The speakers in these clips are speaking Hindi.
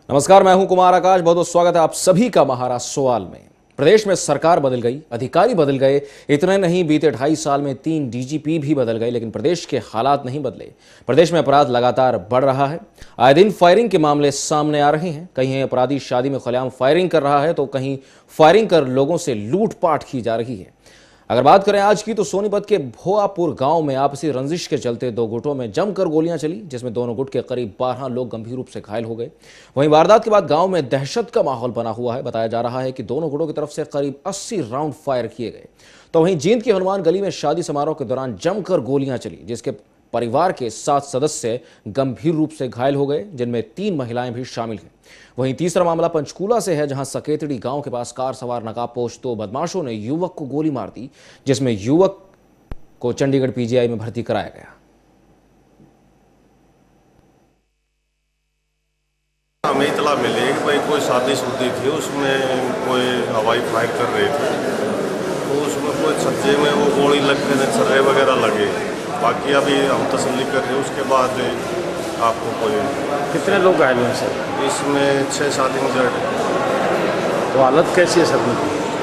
नमस्कार, मैं हूं कुमार आकाश। बहुत बहुत स्वागत है आप सभी का महाराष्ट्र सवाल में। प्रदेश में सरकार बदल गई, अधिकारी बदल गए। इतने नहीं, बीते 2.5 साल में 3 डीजीपी भी बदल गए, लेकिन प्रदेश के हालात नहीं बदले। प्रदेश में अपराध लगातार बढ़ रहा है। आए दिन फायरिंग के मामले सामने आ रहे हैं। कहीं अपराधी शादी में खुलेआम फायरिंग कर रहा है तो कहीं फायरिंग कर लोगों से लूटपाट की जा रही है। अगर बात करें आज की, तो सोनीपत के भोआपुर गांव में आपसी रंजिश के चलते 2 गुटों में जमकर गोलियां चली, जिसमें दोनों गुट के करीब 12 लोग गंभीर रूप से घायल हो गए। वहीं वारदात के बाद गांव में दहशत का माहौल बना हुआ है। बताया जा रहा है कि दोनों गुटों की तरफ से करीब 80 राउंड फायर किए गए। तो वहीं जींद की हनुमान गली में शादी समारोह के दौरान जमकर गोलियां चली, जिसके परिवार के 7 सदस्य गंभीर रूप से घायल हो गए, जिनमें 3 महिलाएं भी शामिल हैं। वहीं तीसरा मामला पंचकूला से है, जहां सकेतड़ी गांव के पास कार सवार नकाबपोश 2 बदमाशों ने युवक को गोली मार दी, जिसमें युवक को चंडीगढ़ पीजीआई में भर्ती कराया गया। हमें इतला मिली कि भाई कोई शादी थी, उसमें कोई हवाई फायर कर रहे थे, तो उसमें कोई छज्जे में वो गोली लग के छर्रे वगैरह लगे। बाकी अभी हम तसल्ली कर रहे हैं, उसके बाद आपको कोई। कितने लोग घायल हुए सर? इसमें 6-7 इंजर्ड। तो हालत कैसी है सर?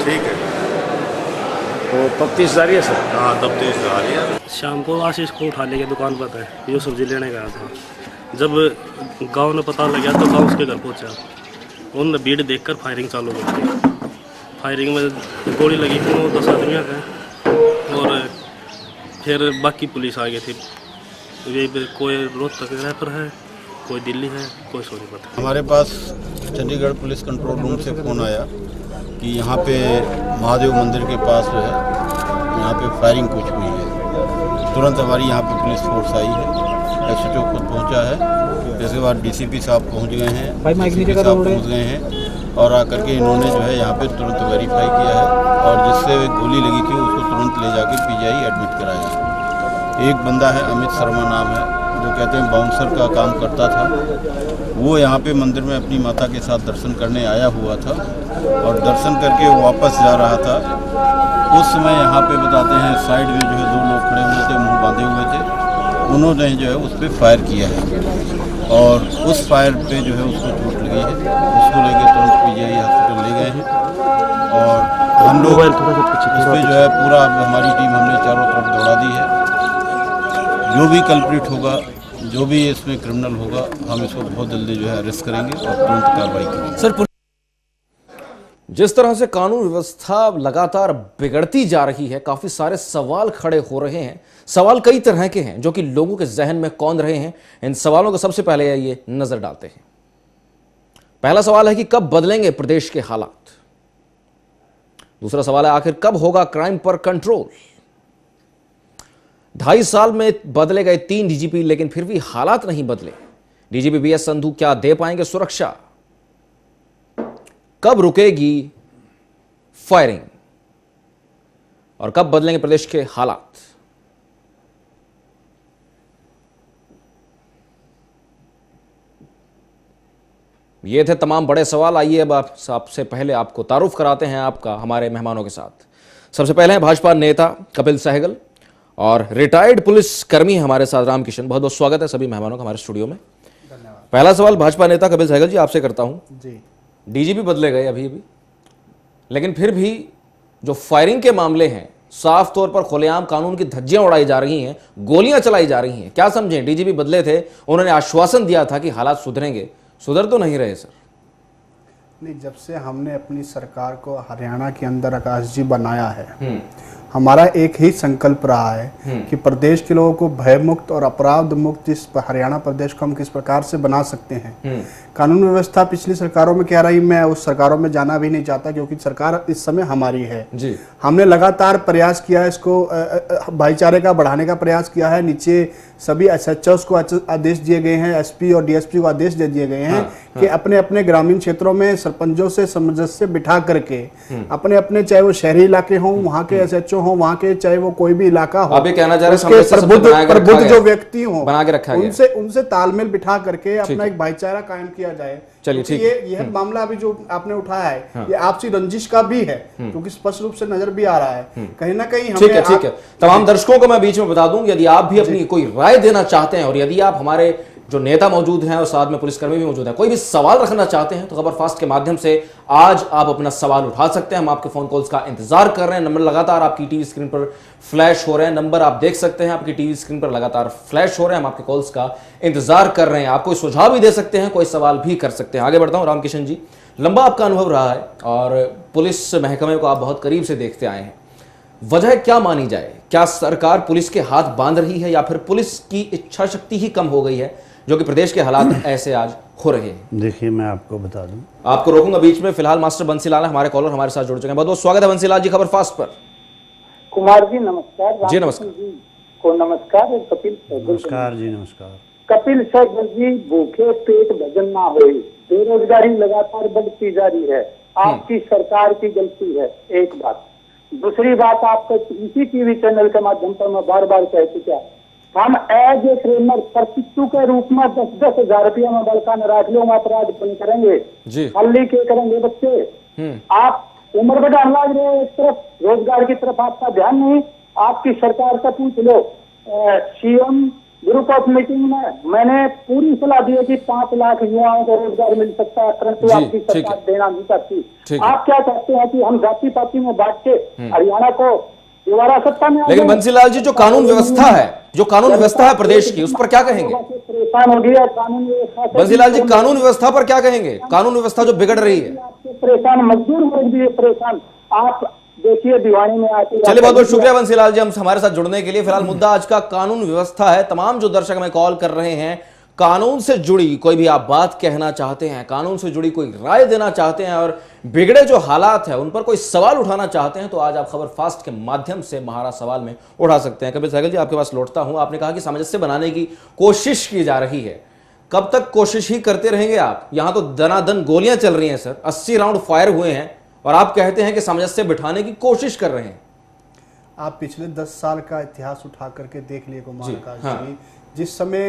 ठीक है। तो तफ्तीश जारी है सर? हाँ, तफ्तीश जारी है। शाम को आशीष को उठा लेके दुकान पर था, ये सब्जी लेने गया था। जब गांव में पता लगा तो गांव उसके घर पहुंचा। उन्होंने भीड़ देखकर फायरिंग चालू कर दी। फायरिंग में गोली लगी थी 10 आदमियों का, और फिर बाकी पुलिस आ गई थी। ये कोई रोहतक रेफर है, कोई दिल्ली है, कोई सोनीपत है। हमारे पास चंडीगढ़ पुलिस कंट्रोल रूम से फ़ोन आया कि यहाँ पे महादेव मंदिर के पास जो है, यहाँ पे फायरिंग कुछ हुई है। तुरंत हमारी यहाँ पे पुलिस फोर्स आई है, एसएचओ खुद पहुँचा है। इसके बाद डीसीपी साहब पहुँच गए हैं, डीसीपी साहब पहुँच गए हैं, और आकर के इन्होंने जो है यहाँ पे तुरंत वेरीफाई किया है, और जिससे गोली लगी थी उसको तुरंत ले जाके पीजीआई एडमिट कराया। एक बंदा है, अमित शर्मा नाम है, जो कहते हैं बाउंसर का काम करता था। वो यहाँ पे मंदिर में अपनी माता के साथ दर्शन करने आया हुआ था, और दर्शन करके वापस जा रहा था। उस समय यहाँ पे बताते हैं साइड में जो है 2 लोग खड़े हुए थे, मुंह बांधे हुए थे। उन्होंने जो है उस पर फायर किया है, और उस फायर पे जो है उसको चोट लगी है। उसको लेके तुरंत पीजीआई हॉस्पिटल ले गए हैं, और हम लोग उस पर जो है पूरा हमारी टीम हमने चारों तरफ दौड़ा दी है। जो भी कल्प्रिट होगा, जो भी इसमें क्रिमिनल होगा, हम इसको बहुत जल्दी जो है अरेस्ट करेंगे और तुरंत कार्रवाई करेंगे। सर, जिस तरह से कानून व्यवस्था लगातार बिगड़ती जा रही है, काफी सारे सवाल खड़े हो रहे हैं। सवाल कई तरह के हैं जो कि लोगों के जहन में कौंध रहे हैं। इन सवालों को सबसे पहले ये नजर डालते हैं। पहला सवाल है कि कब बदलेंगे प्रदेश के हालात। दूसरा सवाल है, आखिर कब होगा क्राइम पर कंट्रोल। 2.5 साल में बदले गए 3 डीजीपी, लेकिन फिर भी हालात नहीं बदले। डीजीपी बीएस संधू क्या दे पाएंगे सुरक्षा? कब रुकेगी फायरिंग, और कब बदलेंगे प्रदेश के हालात? ये थे तमाम बड़े सवाल। आइए अब सबसे पहले आपको तारुफ कराते हैं आपका हमारे मेहमानों के साथ। सबसे पहले हैं भाजपा नेता कपिल सहगल, और रिटायर्ड पुलिस कर्मी हमारे साथ राम किशन। बहुत बहुत स्वागत है सभी मेहमानों का हमारे स्टूडियो में। धन्यवाद। पहला सवाल भाजपा नेता कपिल सहगल जी आपसे करता हूं जी। डीजीपी बदले गए अभी, लेकिन फिर भी जो फायरिंग के मामले हैं, साफ तौर पर खुलेआम कानून की धज्जियां उड़ाई जा रही हैं, गोलियां चलाई जा रही हैं। क्या समझें, डीजीपी बदले थे, उन्होंने आश्वासन दिया था कि हालात सुधरेंगे, सुधर तो नहीं रहे सर? नहीं, जब से हमने अपनी सरकार को हरियाणा के अंदर आकाश जी बनाया है, हमारा एक ही संकल्प रहा है कि प्रदेश के लोगों को भय मुक्त और अपराध मुक्त इस हरियाणा प्रदेश को हम किस प्रकार से बना सकते हैं। कानून व्यवस्था पिछली सरकारों में क्या रही, मैं उस सरकारों में जाना भी नहीं चाहता, क्योंकि सरकार इस समय हमारी है जी। हमने लगातार प्रयास किया है, इसको भाईचारे का बढ़ाने का प्रयास किया है। नीचे सभी एसएचओ को आदेश दिए गए हैं, एसपी और डीएसपी को आदेश दे दिए गए हैं कि अपने अपने ग्रामीण क्षेत्रों में सरपंचों से सामंजस्य बिठा करके अपने अपने, चाहे वो शहरी इलाके हों, वहाँ के एसएचओ हों, वहाँ के चाहे वो कोई भी इलाका हो, आप ये कहना चाह रहे हैं प्रबुद्ध जो व्यक्ति हों, बना के रखा गया, उनसे तालमेल बिठा करके अपना एक भाईचारा कायम किया जाए। चलिए ठीक है। ये मामला अभी जो आपने उठाया है, ये आपसी रंजिश का भी है, क्योंकि स्पष्ट रूप से नजर भी आ रहा है कहीं ना कहीं। ठीक है। तमाम दर्शकों को मैं बीच में बता दूं, यदि आप भी अपनी कोई राय देना चाहते हैं, और यदि आप हमारे जो नेता मौजूद हैं और साथ में पुलिसकर्मी भी मौजूद हैं। कोई भी सवाल रखना चाहते हैं तो खबर फास्ट के माध्यम से आज आप अपना सवाल उठा सकते हैं। हम आपके फोन कॉल्स का इंतजार कर रहे हैं। नंबर लगातार आपकी टीवी स्क्रीन पर फ्लैश हो रहे हैं, नंबर आप देख सकते हैं, आपकी टीवी स्क्रीन पर लगातार फ्लैश हो रहे हैं। हम आपके कॉल्स का इंतजार कर रहे हैं। आप कोई सुझाव भी दे सकते हैं, कोई सवाल भी कर सकते हैं। आगे बढ़ता हूं। रामकिशन जी, लंबा आपका अनुभव रहा है और पुलिस महकमे को आप बहुत करीब से देखते आए हैं। वजह क्या मानी जाए? क्या सरकार पुलिस के हाथ बांध रही है या फिर पुलिस की इच्छा शक्ति ही कम हो गई है जो कि प्रदेश के हालात ऐसे आज हो रहे हैं? देखिए, मैं आपको बता दूं, आपको रोकूंगा बीच में। फिलहाल मास्टर बंसीलाल है, हमारे कॉलर हमारे साथ जुड़ चुके हैं। बहुत बहुत स्वागत है बंसीलाल जी खबर फास्ट पर। कुमार जी नमस्कार। जी नमस्कार जी को नमस्कार। कपिल नमस्कार जी, नमस्कार। कपिल सहगल जी, भूखे पेट भजन ना होए, बेरोजगारी लगातार बढ़ती जा रही है, आपकी सरकार की गलती है, एक बात। दूसरी बात, आपको इसी टीवी चैनल के माध्यम पर मैं बार बार कह चुका, हम एज ए ट्रेनर प्रशिक्षु के रूप में 10-10 हजार रुपया में बल्कि राख लो, अपराध बंद करेंगे जी, हल्ली के करेंगे बच्चे। आप उम्र बढ़ाने लग रहे हो, एक तरफ रोजगार की तरफ आपका ध्यान नहीं। आपकी सरकार से पूछ लो, सीएम ग्रुप ऑफ मीटिंग में मैंने पूरी सलाह दी है कि 5 लाख युवाओं को रोजगार मिल सकता है, परंतु आपकी सरकार देना नहीं चाहती। आप क्या चाहते हैं कि हम जाति पाति में बांट के हरियाणा को दोबारा सत्ता में? लेकिन बंसीलाल जी, जो कानून व्यवस्था है, जो कानून व्यवस्था है प्रदेश की, उस पर क्या कहेंगे? परेशान हो गया कानून व्यवस्था। बंसीलाल जी, कानून व्यवस्था पर क्या कहेंगे? कानून व्यवस्था जो बिगड़ रही है, परेशान, मजदूर वर्ग भी परेशान। आप देखिए दीवानी में आते। चलिए, बहुत बहुत शुक्रिया बंसीलाल जी हम हमारे साथ जुड़ने के लिए। फिलहाल मुद्दा आज का कानून व्यवस्था है। तमाम जो दर्शक हमें कॉल कर रहे हैं, कानून से जुड़ी कोई भी आप बात कहना चाहते हैं, कानून से जुड़ी कोई राय देना चाहते हैं और बिगड़े जो हालात है उन पर कोई सवाल उठाना चाहते हैं, तो आज आप खबर फास्ट के माध्यम से महारा सवाल में उठा सकते हैं। कपिल सहगल जी, आपके पास लौटता हूं। आपने कहा कि सामंजस्य बनाने की कोशिश की जा रही है। कब तक कोशिश ही करते रहेंगे आप? यहां तो दनादन गोलियां चल रही हैं सर, 80 राउंड फायर हुए हैं और आप कहते हैं कि सामंजस्य बिठाने की कोशिश कर रहे हैं। आप पिछले 10 साल का इतिहास उठा करके देख लिए कुमार आकाश जी, हाँ। जिस समय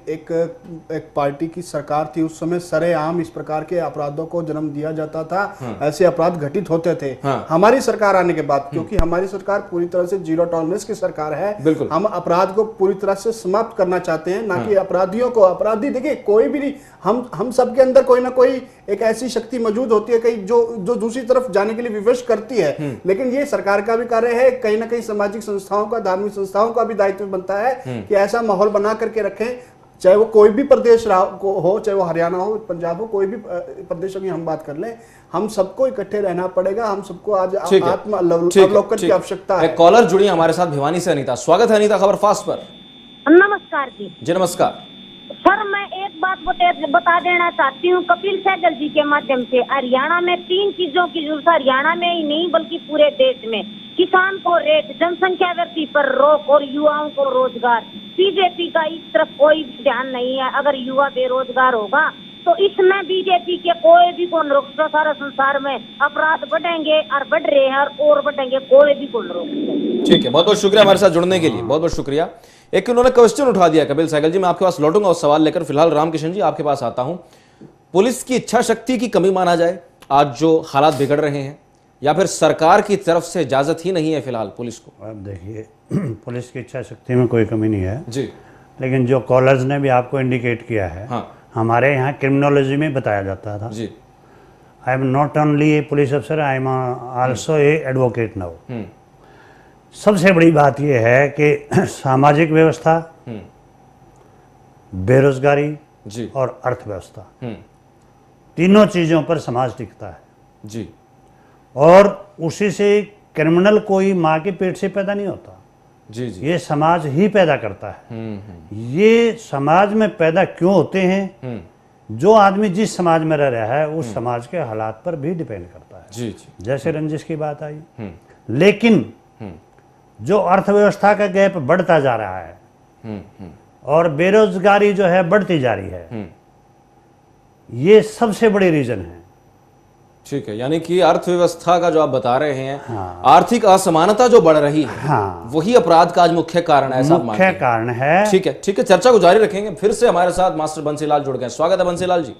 एक पार्टी की सरकार थी, उस समय सरेआम इस प्रकार के अपराधों को जन्म दिया जाता था। ऐसे अपराध घटित होते थे। हमारी सरकार आने के बाद, क्योंकि हमारी सरकार पूरी तरह से जीरो टॉलरेंस की सरकार है, हम अपराध को पूरी तरह से समाप्त करना चाहते हैं, ना कि अपराधियों को। अपराधी देखिए, कोई भी नहीं, हम सबके अंदर कोई ना कोई एक ऐसी शक्ति मौजूद होती है कहीं जो दूसरी तरफ जाने के लिए विवश करती है। लेकिन ये सरकार का भी कार्य है, कहीं ना कहीं सामाजिक संस्थाओं का, धार्मिक संस्थाओं का भी दायित्व बनता है कि ऐसा माहौल बना करके रखें, चाहे वो कोई भी प्रदेश हो, चाहे वो हरियाणा हो, पंजाब हो, कोई भी प्रदेशों की हम बात कर लें, हम सबको इकट्ठे रहना पड़ेगा। हम सबको आज आत्म अवलोकन की आवश्यकता है। कॉलर जुड़ी हमारे साथ भिवानी से अनीता। स्वागत है अनीता खबर फास्ट पर। नमस्कार जी। जी नमस्कार सर, मैं एक बात बता देना चाहती हूँ कपिल सहगल जी के माध्यम से। हरियाणा में 3 चीजों की जरूरत है, हरियाणा में ही नहीं बल्कि पूरे देश में। किसान को रेट, जनसंख्या वृद्धि पर रोक और युवाओं को रोजगार। बीजेपी का इस तरफ कोई ध्यान नहीं है। अगर युवा बेरोजगार होगा तो इसमें बीजेपी के कोई भी कौन रोक सकता? सारा संसार में अपराध बढ़ेंगे और बढ़ रहे हैं और बढ़ेंगे, कोई भी कौन रोक सकता? ठीक है, बहुत बहुत शुक्रिया हमारे साथ जुड़ने के लिए, बहुत बहुत शुक्रिया। एक उन्होंने क्वेश्चन उठा दिया कपिल सहगल जी, मैं आपके पास लौटूंगा उस सवाल लेकर। फिलहाल रामकिशन जी आपके पास आता हूं। पुलिस की इच्छा शक्ति की कमी माना जाए आज जो हालात बिगड़ रहे हैं, या फिर सरकार की तरफ से इजाजत ही नहीं है फिलहाल पुलिस को? अब देखिए, पुलिस की इच्छा शक्ति में कोई कमी नहीं है जी, लेकिन जो कॉलर्स ने भी आपको इंडिकेट किया है, हाँ। हमारे यहाँ क्रिमिनोलॉजी में बताया जाता था जी, I am not only a police officer, I am also a advocate now. सबसे बड़ी बात यह है कि सामाजिक व्यवस्था, बेरोजगारी जी और अर्थव्यवस्था, तीनों चीज़ों पर समाज टिकता है जी। और उसी से क्रिमिनल कोई माँ के पेट से पैदा नहीं होता जी जी। ये समाज ही पैदा करता है। ये समाज में पैदा क्यों होते हैं? जो आदमी जिस समाज में रह रहा है उस समाज के हालात पर भी डिपेंड करता है। जी जी। जैसे रंजिश की बात आई, लेकिन जो अर्थव्यवस्था का गैप बढ़ता जा रहा है और बेरोजगारी जो है बढ़ती जा रही है, ये सबसे बड़ी रीजन है। ठीक है, यानी कि अर्थव्यवस्था का जो आप बता रहे हैं, आर्थिक असमानता जो बढ़ रही है, वही अपराध का आज मुख्य कारण है, ऐसा आप मानते हैं? मुख्य कारण है। ठीक है, ठीक है, चर्चा को जारी रखेंगे। फिर से हमारे साथ मास्टर बंसीलाल जुड़ गए। स्वागत है बंसीलाल जी।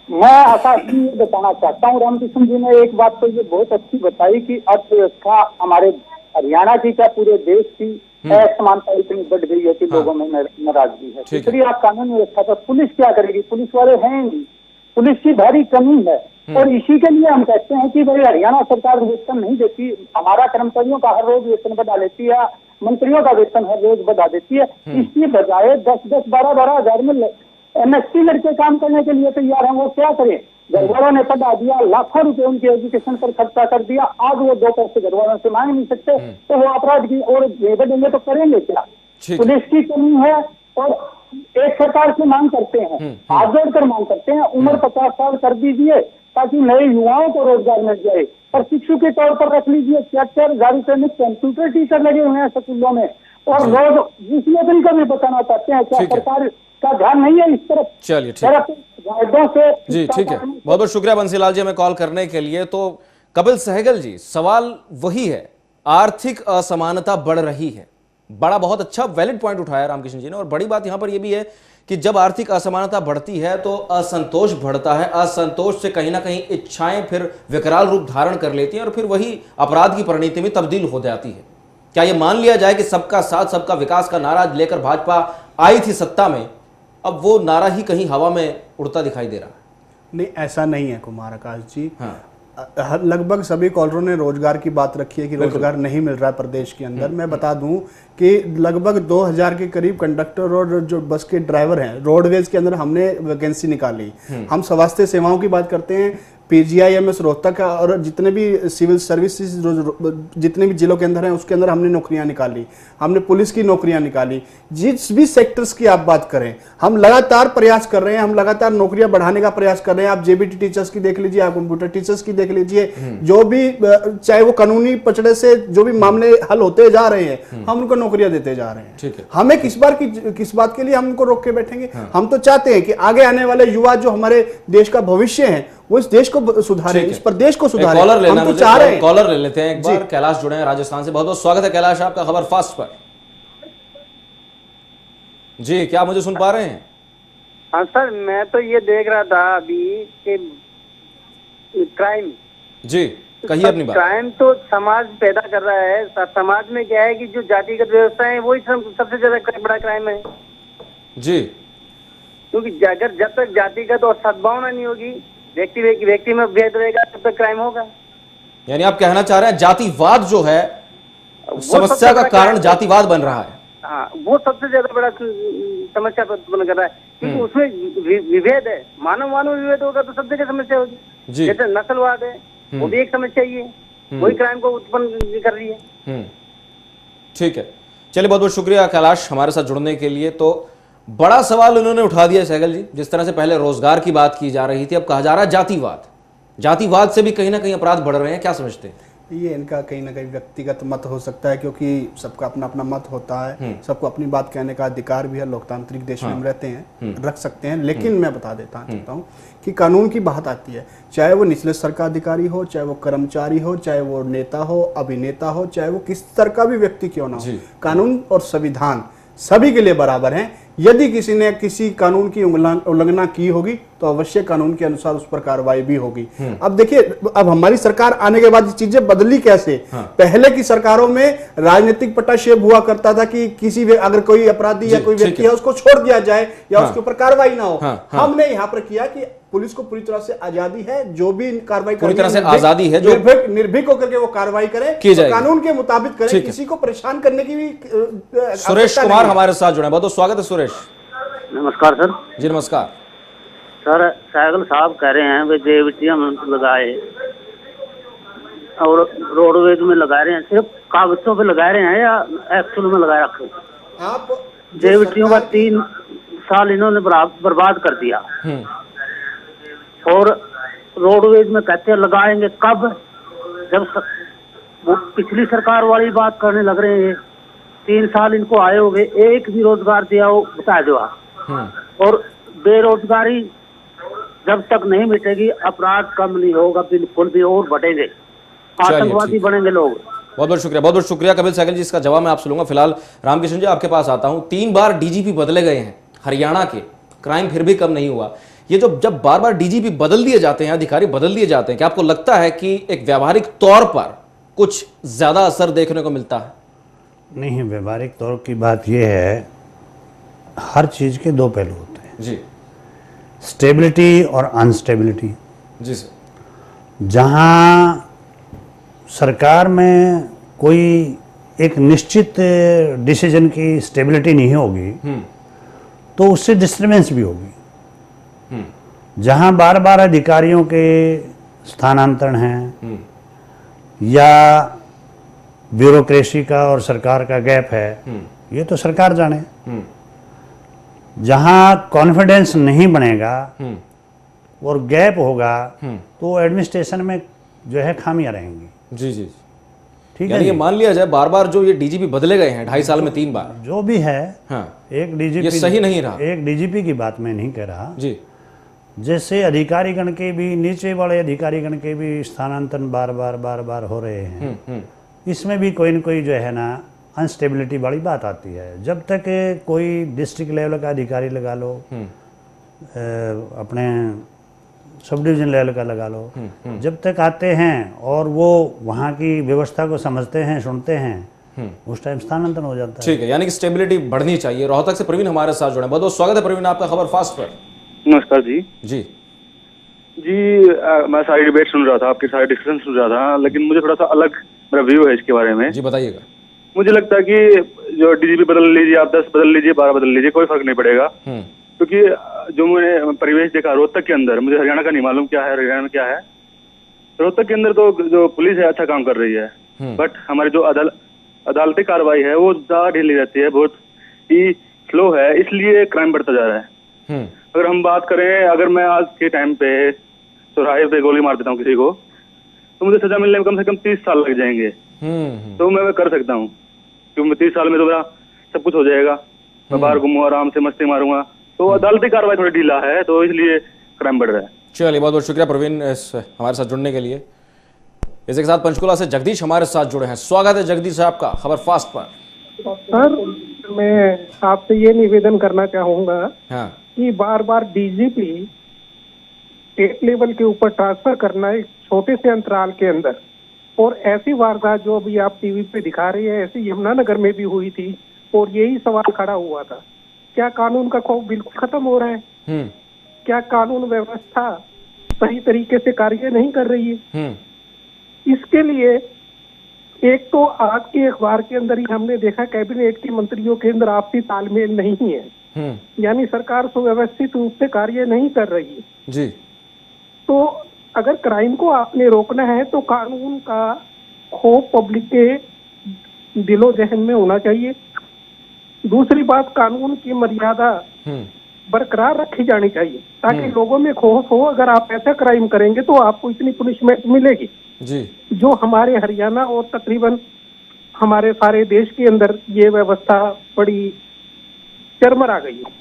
मैं आकाश जी ये बताना चाहता हूँ, रामकिशन जी ने एक बात तो ये बहुत अच्छी बताई कि अर्थव्यवस्था हमारे हरियाणा की क्या पूरे देश की असमानता इतनी बढ़ गई है कि लोगों में नाराजगी है। दूसरी आप कानून व्यवस्था पर पुलिस क्या करेगी? पुलिस वाले हैं नहीं, पुलिस की भारी कमी है। और इसी के लिए हम कहते हैं कि भाई हरियाणा सरकार वेतन नहीं देती, हमारा कर्मचारियों का हर रोज वेतन बढ़ा लेती है, मंत्रियों का वेतन हर रोज बढ़ा देती है। इसकी बजाय 10-10, 12-12 हजार में एमएसपी लड़के काम करने के लिए तैयार हैं, वो क्या करें? घर वालों ने पढ़ा दिया, लाखों रुपए उनके एजुकेशन पर खर्चा कर दिया, आज वो 2 पैसे घर वालों से मांग नहीं सकते, तो वो अपराध की और बढ़ेंगे तो करेंगे क्या? पुलिस की कमी है और एक सरकार से मांग करते हैं, हाथ जोड़कर मांग करते हैं, उम्र 50 साल कर दीजिए ताकि नए युवाओं को रोजगार मिल जाए। प्रशिक्षु के तौर पर रख लीजिए, 73,000 रुपए में कंप्यूटर टीचर लगे हुए हैं स्कूलों में, और रोज जिस नौकरी का भी बताना चाहते हैं, क्या सरकार का ध्यान नहीं है इस तरफ? चलिए जी, ठीक है, बहुत बहुत शुक्रिया बंसीलाल जी हमें कॉल करने के लिए। तो कपिल सहगल जी, सवाल वही है, आर्थिक असमानता बढ़ रही है। बड़ा बहुत अच्छा वैलिड पॉइंट उठाया रामकिशन जी ने, और बड़ी बात यहां पर यह भी है कि जब आर्थिक असमानता बढ़ती है तो असंतोष बढ़ता है, असंतोष से कहीं ना कहीं इच्छाएं फिर विकराल रूप धारण कर लेती हैं और फिर वही अपराध की परिणति में तब्दील हो जाती है। क्या यह मान लिया जाए कि सबका साथ सबका विकास का नारा लेकर भाजपा आई थी सत्ता में, अब वो नारा ही कहीं हवा में उड़ता दिखाई दे रहा है? नहीं, ऐसा नहीं है कुमार आकाश जी। लगभग सभी कॉलरों ने रोजगार की बात रखी है कि रोजगार नहीं मिल रहा है प्रदेश के अंदर। मैं बता दूं कि लगभग 2000 के करीब कंडक्टर और जो बस के ड्राइवर हैं रोडवेज के अंदर हमने वैकेंसी निकाली। हम स्वास्थ्य सेवाओं की बात करते हैं, PGIMS रोहतक और जितने भी सिविल सर्विसेज जितने भी जिलों के अंदर हैं उसके अंदर हमने नौकरियां निकाली, हमने पुलिस की नौकरियां निकाली। जिस भी सेक्टर्स की आप बात करें, हम लगातार प्रयास कर रहे हैं, हम लगातार नौकरियां बढ़ाने का प्रयास कर रहे हैं। आप JBT टीचर्स की देख लीजिए, आप कंप्यूटर टीचर्स की देख लीजिए, जो भी चाहे वो कानूनी पचड़े से जो भी मामले हल होते जा रहे हैं, हम उनको नौकरियां देते जा रहे हैं। हमें किस बात के लिए हम उनको रोक के बैठेंगे? हम तो चाहते हैं कि आगे आने वाले युवा जो हमारे देश का भविष्य है वो इस देश को सुधारे, इस प्रदेश को सुधारे। हम तो चाह रहे हैं। कॉलर ले लेते हैं एक बार। कैलाश जुड़े हैं राजस्थान से, बहुत बहुत स्वागत है कैलाश आपका खबर फास्ट पर। जी, क्या मुझे सुन पा रहे हैं? हाँ सर, मैं तो ये देख रहा था अभी कि क्राइम, जी कहिए अपनी बात। क्राइम तो समाज पैदा कर रहा है। समाज में क्या है कि जो जातिगत व्यवस्था है वही सबसे ज्यादा बड़ा क्राइम है जी, क्योंकि अगर जब तक जातिगत और सद्भावना नहीं होगी, व्यक्ति में भेद रहेगा, तब तक क्राइम होगा। यानी आप कहना चाह रहे हैं जातिवाद जो है समस्या का कारण जातिवाद बन रहा है? हाँ, वो सबसे ज्यादा बड़ा समस्या बन कर रहा है, क्योंकि उसमें विभेद है। मानव विभेद होगा तो सब जगह समस्या होगी। जैसे नस्लवाद है, वो भी एक समस्या ही है, वही क्राइम को उत्पन्न कर रही है। ठीक है, चलिए बहुत बहुत शुक्रिया कैलाश हमारे साथ जुड़ने के लिए। तो बड़ा सवाल उन्होंने उठा दिया सहगल जी, जिस तरह से पहले रोजगार की बात की जा रही थी, अब कहा जा रहा है जातिवाद। जातिवाद से भी कहीं ना कहीं अपराध बढ़ रहे हैं, क्या समझते हैं? ये इनका कहीं ना कहीं व्यक्तिगत मत हो सकता है, क्योंकि सबका अपना अपना मत होता है, सबको अपनी बात कहने का अधिकार भी है, लोकतांत्रिक देश में हम रहते हैं, रख सकते हैं। लेकिन मैं बता देता हूँ कि कानून की बात आती है, चाहे वो निचले स्तर का अधिकारी हो, चाहे वो कर्मचारी हो, चाहे वो नेता हो, अभिनेता हो, चाहे वो किस स्तर का भी व्यक्ति क्यों ना हो, कानून और संविधान सभी के लिए बराबर हैं। यदि किसी ने किसी कानून की उल्लंघना की होगी तो अवश्य कानून के अनुसार उस पर कार्रवाई भी होगी। अब देखिए, अब हमारी सरकार आने के बाद चीजें बदली कैसे। पहले की सरकारों में राजनीतिक पटाक्षेप हुआ करता था कि किसी अगर कोई अपराधी या कोई व्यक्ति है उसको छोड़ दिया जाए या उसके ऊपर कार्रवाई ना हो। हमने यहाँ पर किया कि पुलिस को पूरी तरह से आजादी है, जो भी कार्रवाई पूरी तरह से आजादी है, जो निर्भीक होकर के वो कार्रवाई करे, कानून के मुताबिक करे, किसी को परेशान करने की भी। सुरेश कुमार हमारे साथ जुड़े, बहुत स्वागत है सुरेश। नमस्कार सर। जी नमस्कार सर। सहगल साहब कह रहे हैं वे JBT हम लगाए और रोडवेज में लगा रहे हैं, सिर्फ कागजों पे लगा रहे हैं या एक्चुअल में लगा रखे? आप JBT का 3 साल इन्होंने बर्बाद कर दिया, और रोडवेज में कहते हैं लगाएंगे कब, जब वो पिछली सरकार वाली बात करने लग रहे हैं। 3 साल इनको आए हो गए, एक भी रोजगार दिया हो बता दो आप। और बेरोजगारी जब तक नहीं मिटेगी, अपराध कम नहीं होगा, बिल्कुल भी और बढ़ेंगे, आतंकवादी बनेंगे लोग। बहुत बहुत शुक्रिया कपिल सहगल जी, इसका जवाब मैं आपसे लूंगा। फिलहाल रामकिशन जी आपके पास आता हूं। 3 बार DGP बदले गए हैं हरियाणा के, क्राइम फिर भी कम नहीं हुआ। ये जब बार बार DGP बदल दिए जाते हैं, अधिकारी बदल दिए जाते हैं, क्या आपको लगता है कि एक व्यावहारिक तौर पर कुछ ज्यादा असर देखने को मिलता है? नहीं, व्यवहारिक तौर की बात यह है, हर चीज़ के दो पहलू होते हैं जी। स्टेबिलिटी और अनस्टेबिलिटी। जी सर। जहाँ सरकार में कोई एक निश्चित डिसीजन की स्टेबिलिटी नहीं होगी तो उससे डिस्टर्बेंस भी होगी। जहाँ बार बार अधिकारियों के स्थानांतरण हैं या ब्यूरोक्रेसी का और सरकार का गैप है, ये तो सरकार जाने। जहाँ कॉन्फिडेंस नहीं बनेगा और गैप होगा तो एडमिनिस्ट्रेशन में जो है खामियां रहेंगी। जी जी। ठीक है यानी ये जी? मान लिया जाए बार बार जो ये डीजीपी बदले गए हैं 2.5 साल में 3 बार, जो भी है, हाँ, एक डीजीपी ये सही नहीं रहा। एक डीजीपी की बात मैं नहीं कह रहा जी। जैसे अधिकारीगण के भी, नीचे वाले अधिकारीगण के भी स्थानांतरण बार बार हो रहे हैं, इसमें भी कोई न कोई जो है ना अनस्टेबिलिटी वाली बात आती है। जब तक कोई डिस्ट्रिक्ट लेवल का अधिकारी लगा लो, अपने सब डिवीजन लेवल का लगा लो, जब तक आते हैं और वो वहाँ की व्यवस्था को समझते हैं, सुनते हैं, उस टाइम स्थानांतरण हो जाता है। ठीक है, यानी कि स्टेबिलिटी बढ़नी चाहिए। रोहतक से प्रवीण हमारे साथ जुड़े, बहुत बहुत स्वागत है प्रवीण आपका खबर फास्ट पर। नमस्कार जी। जी मैं सारी डिबेट सुन रहा था, आपकी सारी डिस्कशन सुन रहा था, लेकिन मुझे थोड़ा सा अलग मेरा व्यू है इसके बारे में। जी बताइएगा। मुझे लगता है कि जो डीजीपी बदल लीजिए, आप 10 बदल लीजिए, 12 बदल लीजिए, कोई फर्क नहीं पड़ेगा। क्योंकि जो मैंने परिवेश देखा रोहतक के अंदर, मुझे हरियाणा का नहीं मालूम क्या है, हरियाणा में क्या है, रोहतक के अंदर तो जो पुलिस है अच्छा काम कर रही है, बट हमारी जो अदालती कार्रवाई है वो ज्यादा ढीली रहती है, बहुत ही स्लो है, इसलिए क्राइम बढ़ता जा रहा है। अगर हम बात करें, अगर मैं आज के टाइम पे चौराहे पे गोली मार देता हूँ किसी को, तो मुझे सजा मिलने में कम से कम 30 साल लग जाएंगे। तो मैं कर सकता हूँ, क्योंकि 30 साल में तो मेरा सब कुछ हो जाएगा, मैं बाहर घूमूंगा, आराम से मस्ती मारूंगा। तो अदालती कार्रवाई थोड़ी ढीला है, तो इसलिए क्राइम बढ़ रहा है। चलिए, बहुत बहुत शुक्रिया प्रवीण हमारे साथ जुड़ने के लिए। इसके साथ पंचकुला से जगदीश हमारे साथ जुड़े हैं। स्वागत है जगदीश आपका खबर फास्ट पर। सर, मैं आपसे ये निवेदन करना चाहूंगा कि बार बार डीजीपी स्टेट लेवल के ऊपर ट्रांसफर करना एक छोटे से अंतराल के अंदर, और ऐसी वारदात जो अभी आप टीवी पे दिखा रही है, ऐसी यमुनानगर में भी हुई थी, और यही सवाल खड़ा हुआ था, क्या कानून का खौफ बिल्कुल खत्म हो रहा है? क्या कानून व्यवस्था सही तरीके से कार्य नहीं कर रही है? इसके लिए एक तो आज के अखबार के अंदर ही हमने देखा कैबिनेट के मंत्रियों के अंदर आपसी तालमेल नहीं है, यानी सरकार सुव्यवस्थित रूप से कार्य नहीं कर रही है जी। तो अगर क्राइम को आपने रोकना है तो कानून का खौफ पब्लिक के दिलो जहन में होना चाहिए। दूसरी बात, कानून की मर्यादा बरकरार रखी जानी चाहिए, ताकि लोगों में खौफ हो, अगर आप ऐसा क्राइम करेंगे तो आपको इतनी पनिशमेंट मिलेगी जी। जो हमारे हरियाणा और तकरीबन हमारे सारे देश के अंदर ये व्यवस्था बड़ी चरमरा गई है।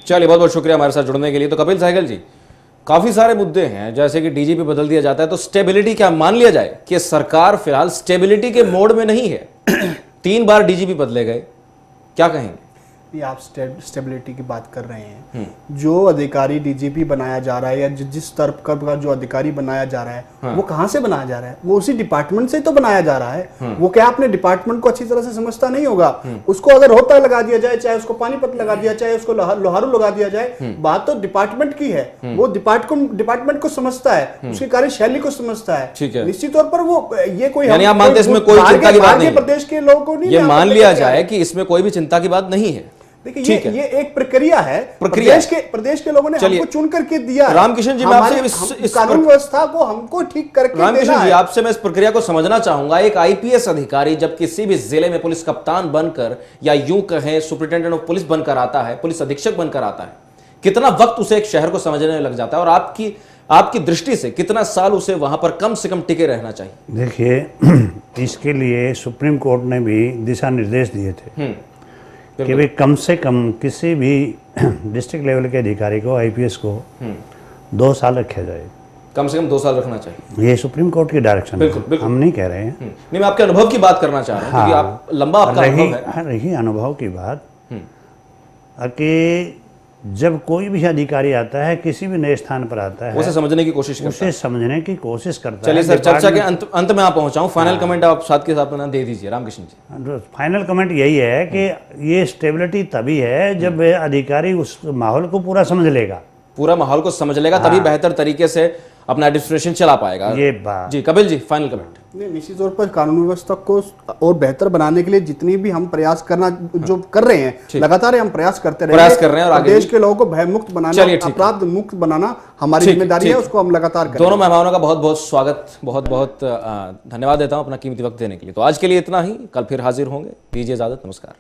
चलिए, बहुत बहुत शुक्रिया हमारे साथ जुड़ने के लिए। तो कपिल सहगल जी, काफी सारे मुद्दे हैं, जैसे कि डीजीपी बदल दिया जाता है तो स्टेबिलिटी, क्या मान लिया जाए कि सरकार फिलहाल स्टेबिलिटी के मोड में नहीं है? 3 बार डीजीपी बदले गए, क्या कहेंगे? ये आप स्टेबिलिटी की बात कर रहे हैं, जो अधिकारी डीजीपी बनाया जा रहा है या जिस स्तर का जो अधिकारी बनाया जा रहा है, वो कहाँ से बनाया जा रहा है? वो उसी डिपार्टमेंट से तो बनाया जा रहा है। वो क्या अपने डिपार्टमेंट को अच्छी तरह से समझता नहीं होगा? उसको अगर रोहतक लगा दिया जाए, चाहे उसको पानीपत लगा दिया, चाहे उसको लोहारू लगा दिया जाए, बात तो डिपार्टमेंट की है। वो डिपार्टमेंट को समझता है, उसकी कार्यशैली को समझता है। निश्चित तौर पर वो ये कोई, यानी आप मानते हैं इसमें कोई चिंता की बात नहीं, प्रदेश के लोगों को नहीं, ये मान लिया जाए कि इसमें कोई भी चिंता की बात नहीं है। देखिए, ये एक प्रक्रिया है, प्रदेश के लोगों ने हमको चुन करके दिया है। रामकिशन जी, मैं आपसे इस कानून व्यवस्था को हमको ठीक करके रामकिशन जी, आपसे मैं इस प्रक्रिया को समझना चाहूंगा। एक आईपीएस अधिकारी जब किसी भी जिले में पुलिस कप्तान बनकर या यूं कहें सुपरिटेंडेंट ऑफ पुलिस बनकर आता है, पुलिस अधीक्षक बनकर आता है, कितना वक्त उसे एक शहर को समझने में लग जाता है, और आपकी दृष्टि से कितना साल उसे वहां पर कम से कम टिके रहना चाहिए? देखिए, इसके लिए सुप्रीम कोर्ट ने भी दिशा निर्देश दिए थे कि भाई कम से कम किसी भी डिस्ट्रिक्ट लेवल के अधिकारी को, आईपीएस को 2 साल रखा जाए, कम से कम 2 साल रखना चाहिए। ये सुप्रीम कोर्ट की डायरेक्शन है, हम नहीं कह रहे हैं। नहीं, मैं आपके अनुभव की बात करना चाह रहा हूं, क्योंकि आप लंबा आपका अनुभव है। रही अनुभव की बात कि जब कोई भी अधिकारी आता है, किसी भी नए स्थान पर आता है, उसे समझने की कोशिश करता है। उसे समझने की कोशिश करता है। चलिए सर, चर्चा के अंत में आप पहुंचाऊं, फाइनल कमेंट आप साथ के साथ दे दीजिए रामकृष्ण जी। फाइनल कमेंट यही है कि ये स्टेबिलिटी तभी है जब अधिकारी उस माहौल को पूरा समझ लेगा, पूरा माहौल को समझ लेगा, तभी बेहतर तरीके से अपना एडमिनिस्ट्रेशन चला पाएगा। ये बात जी। Kapil ji, final comment. निश्चित तौर पर कानून व्यवस्था को और बेहतर बनाने के लिए जितनी भी हम प्रयास करना जो कर रहे हैं, लगातार हम प्रयास करते रहे, प्रयास कर रहे हैं और आगे देश के लोगों को भय मुक्त बनाना, अपराध मुक्त बनाना हमारी जिम्मेदारी है, उसको हम लगातार करें। दोनों मेहमानों का बहुत बहुत स्वागत, बहुत बहुत धन्यवाद देता हूं अपना कीमती वक्त देने के लिए। तो आज के लिए इतना ही, कल फिर हाजिर होंगे, दीजिए इजाजत, नमस्कार।